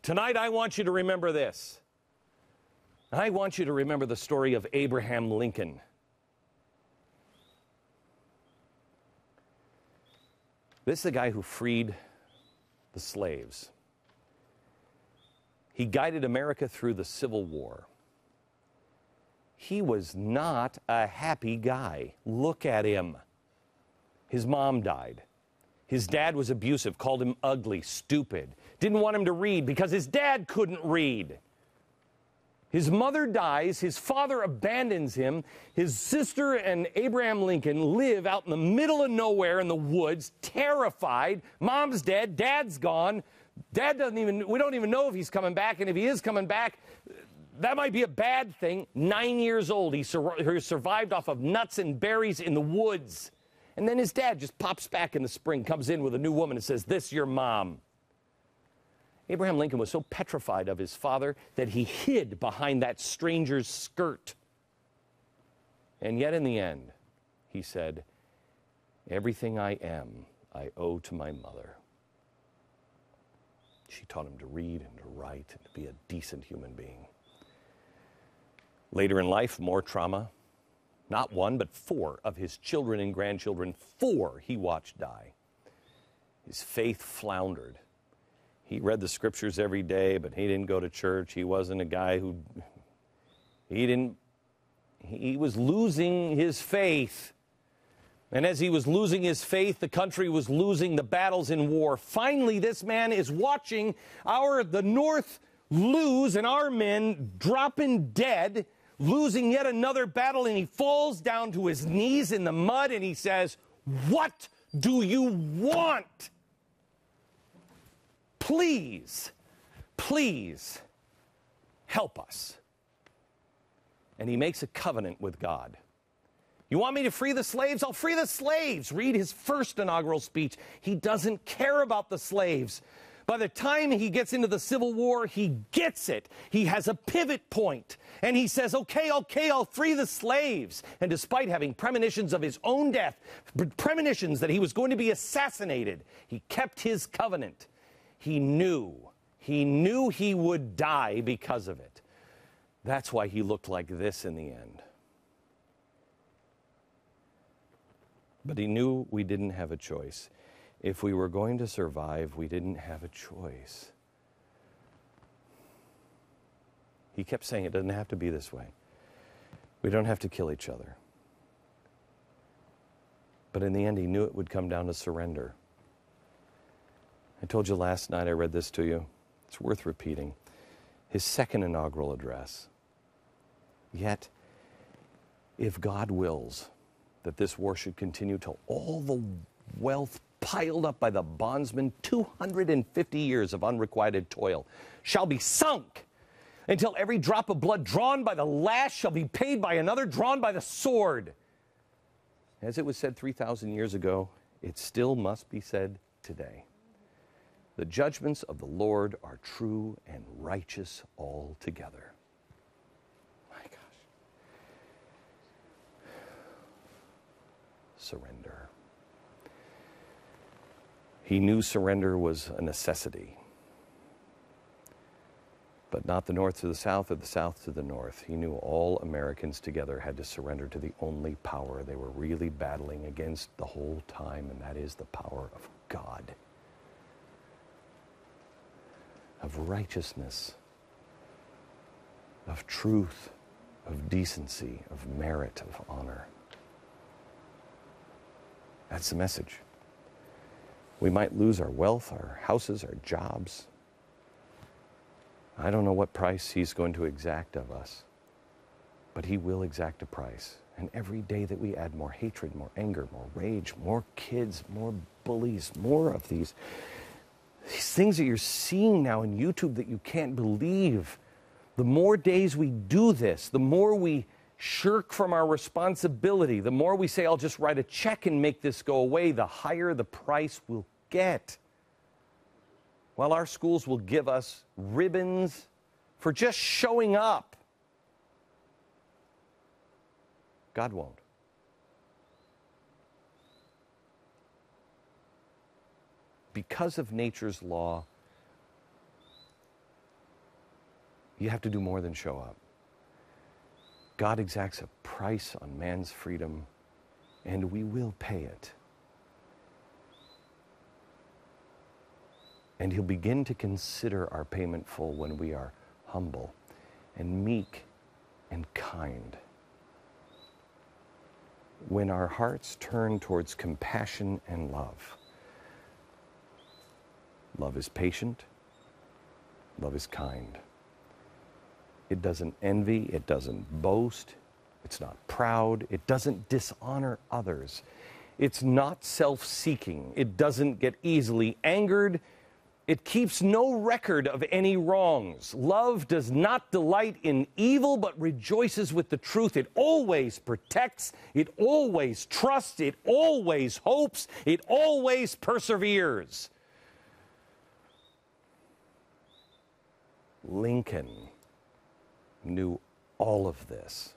Tonight, I want you to remember this. I want you to remember the story of Abraham Lincoln. This is the guy who freed the slaves. He guided America through the Civil War. He was not a happy guy. Look at him. His mom died. His dad was abusive, called him ugly, stupid. Didn't want him to read because his dad couldn't read. His mother dies. His father abandons him. His sister and Abraham Lincoln live out in the middle of nowhere in the woods, terrified. Mom's dead. Dad's gone. We don't even know if he's coming back. And if he is coming back, that might be a bad thing. 9 years old. He survived off of nuts and berries in the woods. And then his dad just pops back in the spring, comes in with a new woman and says, "This your mom." Abraham Lincoln was so petrified of his father that he hid behind that stranger's skirt. And yet in the end, he said, "Everything I am, I owe to my mother. She taught him to read and to write and to be a decent human being." Later in life, more trauma. Not one, but 4 of his children and grandchildren, 4 he watched die. His faith floundered. He read the scriptures every day, but he didn't go to church. He wasn't a guy he was losing his faith. And as he was losing his faith, the country was losing the battles in war. Finally, this man is watching the North lose and our men dropping dead, losing yet another battle, and he falls down to his knees in the mud and he says, "What do you want? Please, please help us." And he makes a covenant with God. You want me to free the slaves? I'll free the slaves. Read his first inaugural speech. He doesn't care about the slaves. By the time he gets into the Civil War, he gets it. He has a pivot point. And he says, okay, I'll free the slaves. And despite having premonitions of his own death, premonitions that he was going to be assassinated, he kept his covenant. He knew he would die because of it. That's why he looked like this in the end. But he knew we didn't have a choice. If we were going to survive, we didn't have a choice. He kept saying it doesn't have to be this way. We don't have to kill each other. But in the end, he knew it would come down to surrender. I told you last night, I read this to you. It's worth repeating. His second inaugural address. Yet, if God wills that this war should continue till all the wealth piled up by the bondsmen, 250 years of unrequited toil, shall be sunk until every drop of blood drawn by the lash shall be paid by another drawn by the sword. As it was said 3,000 years ago, it still must be said today. The judgments of the Lord are true and righteous altogether. My gosh. Surrender. He knew surrender was a necessity. But not the North to the South or the South to the North. He knew all Americans together had to surrender to the only power they were really battling against the whole time, and that is the power of God, of righteousness, of truth, of decency, of merit, of honor. That's the message. We might lose our wealth, our houses, our jobs. I don't know what price he's going to exact of us, but he will exact a price. And every day that we add more hatred, more anger, more rage, more kids, more bullies, more of these things that you're seeing now in YouTube that you can't believe, the more days we do this, the more we shirk from our responsibility, the more we say, I'll just write a check and make this go away, the higher the price we'll get. While our schools will give us ribbons for just showing up, God won't. Because of nature's law, You have to do more than show up. God exacts a price on man's freedom, and we will pay it. And he'll begin to consider our payment full when we are humble and meek and kind. When our hearts turn towards compassion and love. Love is patient. Love is kind. It doesn't envy. It doesn't boast. It's not proud. It doesn't dishonor others. It's not self-seeking. It doesn't get easily angered. It keeps no record of any wrongs. Love does not delight in evil, but rejoices with the truth. It always protects. It always trusts. It always hopes. It always perseveres. Lincoln knew all of this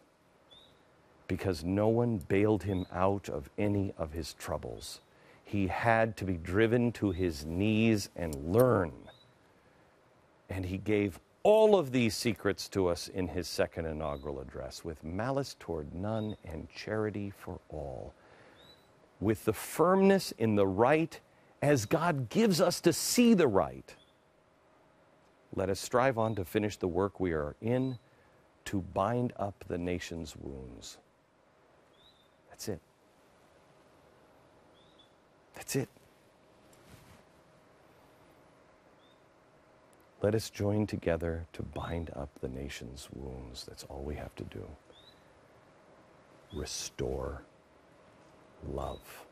because no one bailed him out of any of his troubles. He had to be driven to his knees and learn. And he gave all of these secrets to us in his second inaugural address, with malice toward none and charity for all, with the firmness in the right as God gives us to see the right. Let us strive on to finish the work we are in, to bind up the nation's wounds. That's it. That's it. Let us join together to bind up the nation's wounds. That's all we have to do. Restore love.